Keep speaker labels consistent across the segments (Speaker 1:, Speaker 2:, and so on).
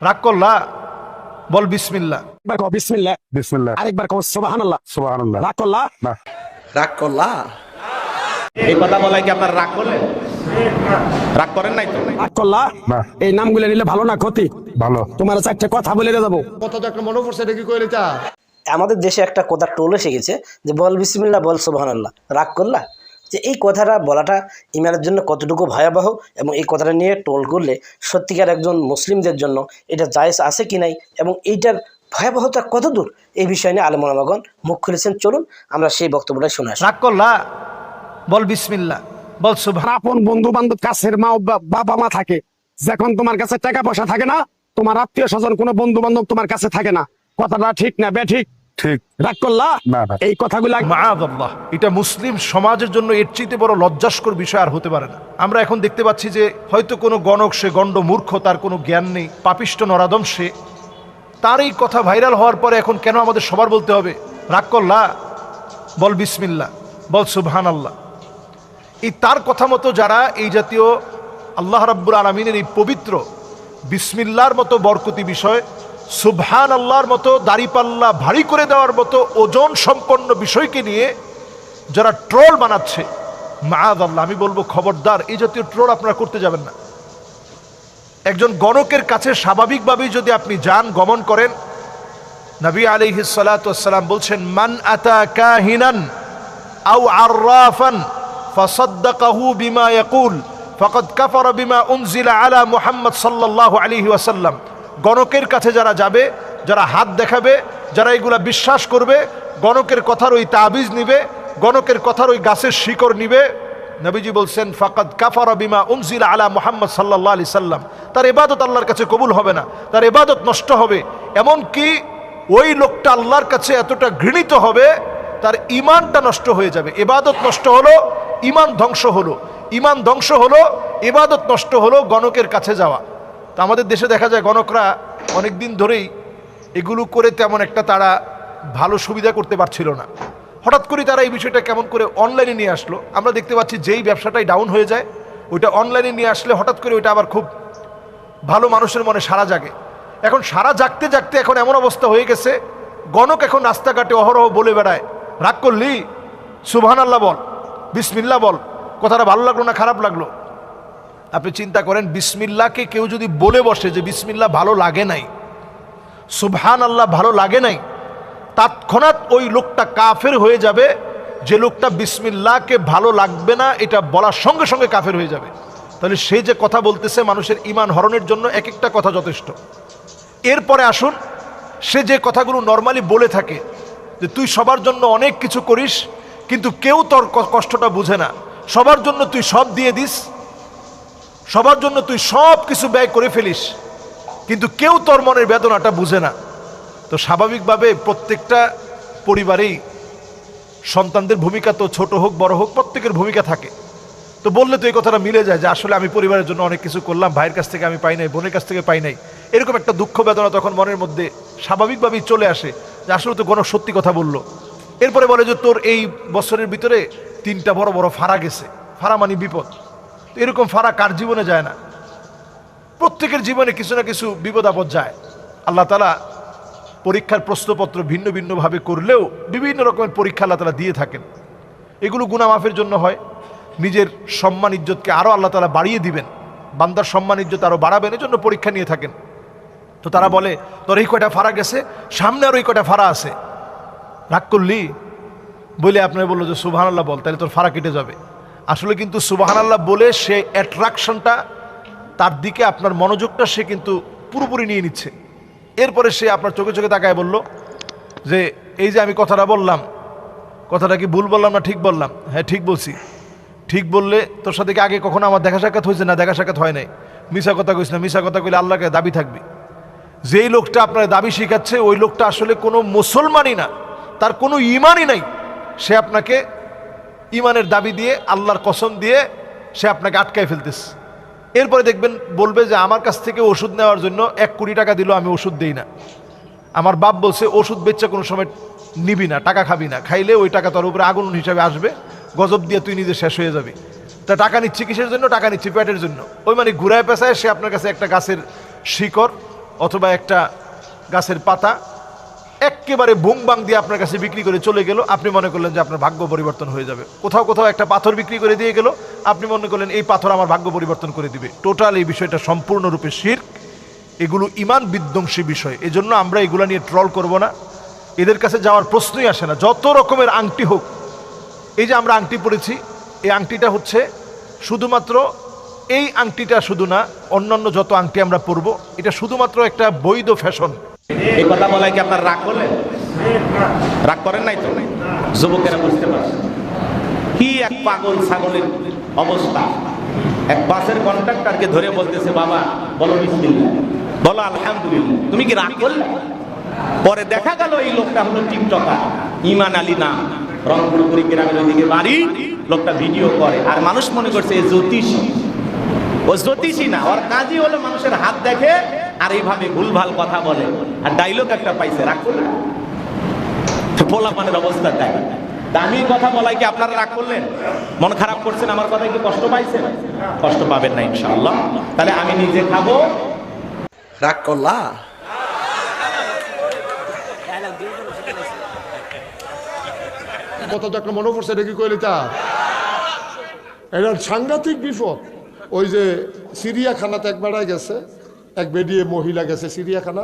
Speaker 1: রাগ করলা, বল বিসমিল্লাহ।
Speaker 2: একবার কও বিসমিল্লাহ,
Speaker 3: বিসমিল্লাহ।
Speaker 2: আরেকবার কও সুবহানাল্লাহ।
Speaker 3: সুবহানাল্লাহ।
Speaker 2: রাগ করলা?
Speaker 3: না।
Speaker 4: রাগ করলা? এই কথা বলাই কি আপনার রাগ করলেন? রাগ করেন নাই তো?
Speaker 2: রাগ করলা?
Speaker 3: না।
Speaker 2: এই নামগুলো নিলে ভালো না ক্ষতি?
Speaker 3: ভালো।
Speaker 2: তোমার চারটে কথা বলে যাবো।
Speaker 1: কথা তো একটা মনে পড়ছে, এটা কি কইলে তা?
Speaker 5: আমাদের দেশে একটা কথা টোল এসে গেছে যে বল বিসমিল্লাহ, বল সুবহানাল্লাহ, রাগ করলা। যে এই কথাটা বলাটা ইমানের জন্য কতটুকু ভয়াবহ এবং এই কথাটা নিয়ে টোল করলে সত্যিকার একজন মুসলিমদের জন্য এটা জায়েজ আছে কি নাই এবং এইটার ভয়াবহতা কত দূর, এই বিষয় নিয়ে আলেম ওলামাগণ মুখ খুলেছেন। চলুন আমরা সেই বক্তব্যটা শুনে আসি।
Speaker 1: রাগ করলা, বল বিসমিল্লাহ, বল সুবহান।
Speaker 2: আপন বন্ধু বান্ধব, কাছের মা বাবা মা থাকে, যখন তোমার কাছে টাকা পয়সা থাকে না, তোমার আত্মীয় স্বজন কোনো বন্ধু বান্ধব তোমার কাছে থাকে না। কথাটা ঠিক না বেঠিক?
Speaker 3: ঠিক।
Speaker 2: রাগ করলা?
Speaker 3: না, না।
Speaker 2: এই কথাগুলা
Speaker 1: মাআযাল্লাহ, এটা মুসলিম সমাজের জন্য এর চেয়ে বড় লজ্জাস্কর বিষয় আর হতে পারে না। আমরা এখন দেখতে পাচ্ছি যে হয়তো কোনো গণক, সে গণ্ড মূর্খ, তার কোনো জ্ঞান নেই, পাপিষ্ট নরাদম সে, তার এই কথা ভাইরাল হওয়ার পরে এখন কেন আমাদের সবার বলতে হবে রাগ করলা, বল বিসমিল্লাহ, বল সুবহানাল্লাহ। এই তার কথা মতো যারা এই জাতীয় আল্লাহ রাব্বুল আলামিনের এই পবিত্র বিসমিল্লাহর মতো বরকতি বিষয়, সুবহান আল্লাহর মতো দাড়িপাল্লা ভারী করে দেওয়ার মতো ওজন সম্পন্ন বিষয়কে নিয়ে যারা ট্রোল বানাচ্ছে, মাআযাল্লাহ, আমি বলবো খবরদার, এই জাতীয় ট্রোল আপনারা করতে যাবেন না। একজন গণকের কাছে স্বাভাবিকভাবেই যদি আপনি যান, গমন করেন, নবী আলাইহিস সালাতু ওয়াস সালাম বলছেন, মান আতা কাহিনান আও আররাফান ফাসাদ্দাকাহু বিমা ইয়াকুল ফাকাদ কাফারা বিমা উনজিলা আলা মুহাম্মদ সাল্লাল্লাহু আলাইহি ওয়াসাল্লাম। গণকের কাছে যারা যাবে, যারা হাত দেখাবে, যারা এগুলা বিশ্বাস করবে, গণকের কথার ওই তাবিজ নিবে, গণকের কথার ওই গাছের শিকড় নিবে, নবীজি বলছেন ফাকাদ কাফারা বিমা উনজিলা আলা মুহাম্মদ সাল্লাল্লাহু আলাইহি সাল্লাম, তার ইবাদত আল্লাহর কাছে কবুল হবে না, তার ইবাদত নষ্ট হবে। এমনকি ওই লোকটা আল্লাহর কাছে এতটা ঘৃণিত হবে, তার ঈমানটা নষ্ট হয়ে যাবে। ইবাদত নষ্ট হলো, ঈমান ধ্বংস হলো, ঈমান ধ্বংস হলো, ইবাদত নষ্ট হলো, গণকের কাছে যাওয়া। তো আমাদের দেশে দেখা যায় গণকরা অনেক দিন ধরেই এগুলো করে তেমন একটা তারা ভালো সুবিধা করতে পারছিল না। হঠাৎ করে তারা এই বিষয়টা কেমন করে অনলাইনে নিয়ে আসলো। আমরা দেখতে পাচ্ছি যেই ব্যবসাটাই ডাউন হয়ে যায়, ওইটা অনলাইনে নিয়ে আসলে হঠাৎ করে ওইটা আবার খুব ভালো মানুষের মনে সাড়া জাগে। এখন সাড়া জাগতে জাগতে এখন এমন অবস্থা হয়ে গেছে, গণক এখন রাস্তাঘাটে অহরহ বলে বেড়ায়, রাগ করলি সুবহানাল্লাহ বল, বিসমিল্লাহ বল। কথাটা ভালো লাগলো না খারাপ লাগলো? আপনি চিন্তা করেন, বিসমিল্লাহকে কেউ যদি বলে বসে যে বিসমিল্লাহ ভালো লাগে নাই, সুবহানাল্লাহ ভালো লাগে নাই, তৎক্ষণাৎ ওই লোকটা কাফের হয়ে যাবে। যে লোকটা বিসমিল্লাহকে ভালো লাগবে না এটা বলার সঙ্গে সঙ্গে কাফের হয়ে যাবে। তাহলে সে যে কথা বলতেছে মানুষের ঈমান হরণের জন্য এক একটা কথা যথেষ্ট। এরপরে আসুন, সে যে কথাগুলো নর্মালি বলে থাকে যে তুই সবার জন্য অনেক কিছু করিস কিন্তু কেউ তোর কষ্টটা বুঝে না, সবার জন্য তুই সব দিয়ে দিস, সবার জন্য তুই সব কিছু ব্যয় করে ফেলিস কিন্তু কেউ তোর মনের বেদনাটা বুঝে না। তো স্বাভাবিকভাবে প্রত্যেকটা পরিবারেই সন্তানদের ভূমিকা, তো ছোট হোক বড় হোক, প্রত্যেকের ভূমিকা থাকে। তো বললে তো এই কথাটা মিলে যায় যে আসলে আমি পরিবারের জন্য অনেক কিছু করলাম, ভাইয়ের কাছ থেকে আমি পাই নাই, বোনের কাছ থেকে পাই নাই, এরকম একটা দুঃখ বেদনা তখন মনের মধ্যে স্বাভাবিকভাবেই চলে আসে যে আসলে তো কোনো সত্যি কথা বললো। এরপরে বলে যে তোর এই বছরের ভিতরে 3টা বড় বড় ফাড়া গেছে। ফাড়া মানে বিপদ। এরকম ফাড়া কার জীবনে যায় না? প্রত্যেকের জীবনে কিছু না কিছু বিপদ আপদ যায়। আল্লাহ তাআলা পরীক্ষার প্রশ্নপত্র ভিন্ন ভিন্নভাবে করলেও বিভিন্ন রকমের পরীক্ষা আল্লাহ তাআলা দিয়ে থাকেন। এগুলো গুনাহ মাফের জন্য হয়, নিজের সম্মান ইজ্জতকে আরও আল্লাহ তাআলা বাড়িয়ে দিবেন, বান্দার সম্মান ইজ্জত আরও বাড়াবেন, এই জন্য পরীক্ষা নিয়ে থাকেন। তো তারা বলে তোর এই কয়টা ফাড়া গেছে, সামনে আরও এই কয়টা ফাড়া আছে, রাগ করলি বলে আপনার বললো যে সুবহানাল্লাহ বল, তাহলে তোর ফাড়া কেটে যাবে। আসলে কিন্তু সুবহানাল্লাহ বলে সে অ্যাট্রাকশনটা, তার দিকে আপনার মনোযোগটা সে কিন্তু পুরোপুরি নিয়ে নিচ্ছে। এরপরে সে আপনার চোখে চোখে তাকায় বলল যে এই যে আমি কথাটা বললাম, কথাটা কি ভুল বললাম না ঠিক বললাম? হ্যাঁ ঠিক বলছি। ঠিক বললে তোর সাথে কি আগে কখনো আমার দেখা সাক্ষাৎ হয়েছে? না, দেখা সাক্ষাৎ হয় নাই। মিশা কথা কইস না, মিশা কথা কইলে আল্লাহকে দাবি থাকবি। যেই লোকটা আপনার দাবি শিখাচ্ছে ওই লোকটা আসলে কোনো মুসলমানই না, তার কোনো ইমানই নাই। সে আপনাকে ইমানের দাবি দিয়ে, আল্লাহর কসম দিয়ে সে আপনাকে আটকায় ফেলতেছে। এরপরে দেখবেন বলবে যে আমার কাছ থেকে ওষুধ নেওয়ার জন্য 1 কোটি টাকা দিল, আমি ওষুধ দেই না। আমার বাপ বলছে ওষুধ বেচে কোনো সময় নিবি না, টাকা খাবি না, খাইলে ওই টাকা তোর উপরে আগুন হিসাবে আসবে, গজব দিয়ে তুই নিজে শেষ হয়ে যাবি। তা টাকা নিচ্ছি কিসের জন্য? টাকা নিচ্ছি পেটের জন্য। ওই মানে ঘুরায় পেঁচায় সে আপনার কাছে একটা গাছের শিকড় অথবা একটা গাছের পাতা একেবারে বুং বাং দিয়ে আপনার কাছে বিক্রি করে চলে গেল, আপনি মনে করলেন যে আপনার ভাগ্য পরিবর্তন হয়ে যাবে। কোথাও কোথাও একটা পাথর বিক্রি করে দিয়ে গেল, আপনি মনে করলেন এই পাথর আমার ভাগ্য পরিবর্তন করে দিবে। টোটাল এই বিষয়টা সম্পূর্ণরূপে শিরক, এগুলো ঈমান বিধ্বংসী বিষয়। এজন্য আমরা এগুলো নিয়ে ট্রল করব না, এদের কাছে যাওয়ার প্রশ্নই আসে না। যত রকমের আংটি হোক, এই যে আমরা আংটি পরেছি, এই আংটিটা হচ্ছে শুধুমাত্র, এই আংটিটা শুধু না, অন্যান্য যত আংটি আমরা পরবো, এটা শুধুমাত্র একটা বৈধ ফ্যাশন।
Speaker 4: এই কথা বলায় কি আপনার রাগ করলেন? রাগ করেন নাই তো? যুবকেরা বুঝতে পারছেন কি এক পাগল ছাগলের অবস্থা। এক বাসের কন্ট্রাক্টরকে ধরে বলতেছে, বাবা বলো বিসমিল্লাহ, বলো আলহামদুলিল্লাহ। তুমি কি রাগ করলে? পরে দেখা গেল এই লোকটা হলো টিকটকার, ইমান আলী নাম, রংপুর গ্রামের ওইদিকে বাড়ি। লোকটা ভিডিও করে আর মানুষ মনে করছে এই জ্যোতিষী। ও জ্যোতিষী না, ওর কাজই হলো মানুষের হাত দেখে আর এইভাবে ভুলভাল কথা বলে। আর ডায়লগ একটা পাইছে, রাগ করলেন? পোলাপানের অবস্থা তাই। দামি কথা বলাই কি আপনারা রাগ করলেন? মন খারাপ করছেন? আমার কথায় কি কষ্ট পাইছেন? কষ্ট পাবেন না ইনশাআল্লাহ। তাহলে আমি নিজে খাবো। রাগ করলা?
Speaker 3: কত তো একটা মনে পড়ছে, এটা কি কইলি তা? এটা সাংঘাতিক বিপদ। ওই যে চিড়িয়াখানাতে এক বেড়ায় গেছে, এক বেডিয়ে মহিলা গেছে চিড়িয়াখানা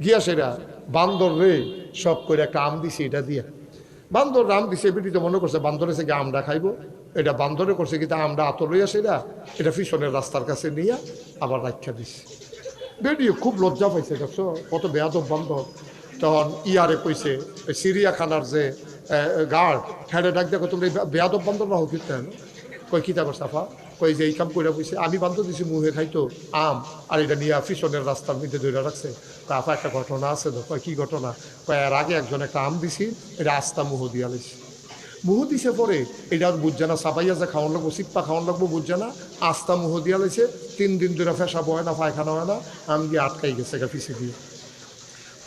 Speaker 3: গিয়া, সেরা বান্দর রে সব করে একটা আম দিছে, এটা দিয়া বান্দর আম দিছে। বেটি তো মনে করছে বান্দর এসে গিয়ে আমটা খাইবো, এটা বান্দরে করছে কি তা আমরা আতর লইয়া সেরা এটা পিছনের রাস্তার কাছে নিয়ে আবার রাখা দিছে। বেডিও খুব লজ্জা পাইছে, দেখছো কত বেয়াদব বান্দর। তখন ইয়ারে কইছে, চিড়িয়াখানার যে গার্ড, হ্যাঁ ডাক দেখো তোমরা বেয়াদব বান্দর না হোক কই কিতাব সাফা, কই যে এই কাম করে বসে আমি বান্ধব দিছি মুহে খাইতো আম, আর এটা নিয়ে পিছনের রাস্তার মধ্যে ধরে রাখছে। তারপর একটা ঘটনা আছে, কয় কি ঘটনা, কয় এর আগে একজন একটা আম দিছি, এটা আস্তা মুহ দিয়া লাইছি। মুহ দিছে পরে এটা বুঝছে না, সাপাইয়া যে খাওয়ান লাগবো, সিপ্পা খাওয়ান লাগবো বুঝছে না, আস্তা মুহ দিয়া লাইছে। 3 দিন ধরে পেশাব হয় না, পায়খানা হয় না, আম গিয়ে আটকাই গেছে গা পিছিয়ে দিয়ে।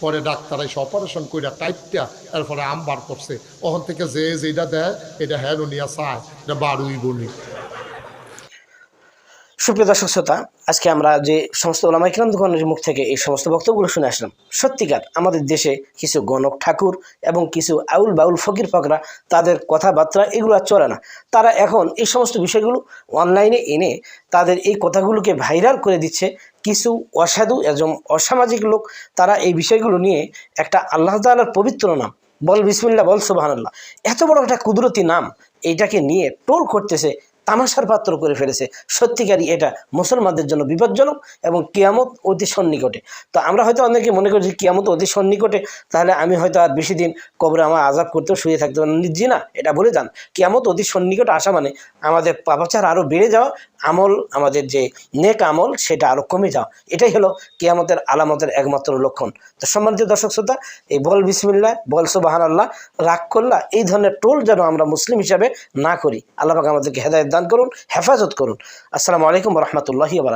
Speaker 3: পরে ডাক্তার এসে অপারেশন করে টাইপটা এরপরে আম বার করছে। ওখান থেকে যে যেটা দেয় এটা হ্যাঁ নিয়া চায়, এটা বারুই বলি।
Speaker 5: সুপ্রিয় দর্শক শ্রোতা, আজকে আমরা যে সমস্ত ওলামা কিরামগণের মুখ থেকে এই সমস্ত বক্তব্যগুলো শুনে আসলাম, সত্যিকার আমাদের দেশে কিছু গণক ঠাকুর এবং কিছু আউল বাউল ফকির ফকরা, তাদের কথাবার্তা এগুলো আর চলে না। তারা এখন এই সমস্ত বিষয়গুলো অনলাইনে এনে তাদের এই কথাগুলোকে ভাইরাল করে দিচ্ছে। কিছু অসাধু এবং অসামাজিক লোক তারা এই বিষয়গুলো নিয়ে একটা আল্লাহ তাআলার পবিত্র নাম, বল বিসমিল্লাহ, বল সুবহানাল্লাহ, এত বড় একটা কুদরতি নাম, এইটাকে নিয়ে টোল করতেছে, তামাশার পাত্র করে ফেলেছে। সত্যিকারই এটা মুসলমানদের জন্য বিপজ্জনক এবং কিয়ামত অতি সন্নিকটে। তো আমরা হয়তো অনেকে মনে করি যে কিয়ামত অতি সন্নিকটে, তাহলে আমি হয়তো আর বেশি দিন কবরে আমার আযাব করতেও শুয়ে থাকতে পারি জি না, এটা বলে যান। কিয়ামত অতি সন্নিকটে আসা মানে আমাদের পাপাচার আরও বেড়ে যাওয়া, আমল, আমাদের যে নেক আমল সেটা আরও কমে যাওয়া, এটাই হলো কিয়ামতের আলামতের একমাত্র লক্ষণ। তো সম্মানিত দর্শক শ্রোতা, এই বল বিসমিল্লাহ, বল সুবহানাল্লাহ, রাগ করলা, এই ধরনের টোল যেন আমরা মুসলিম হিসাবে না করি। আল্লাহ পাক আমাদেরকে হেদায়েত দান করুন, হেফাজত করুন। আসসালামু আলাইকুম ওয়া রাহমাতুল্লাহি ওয়া বারাকাতুহু।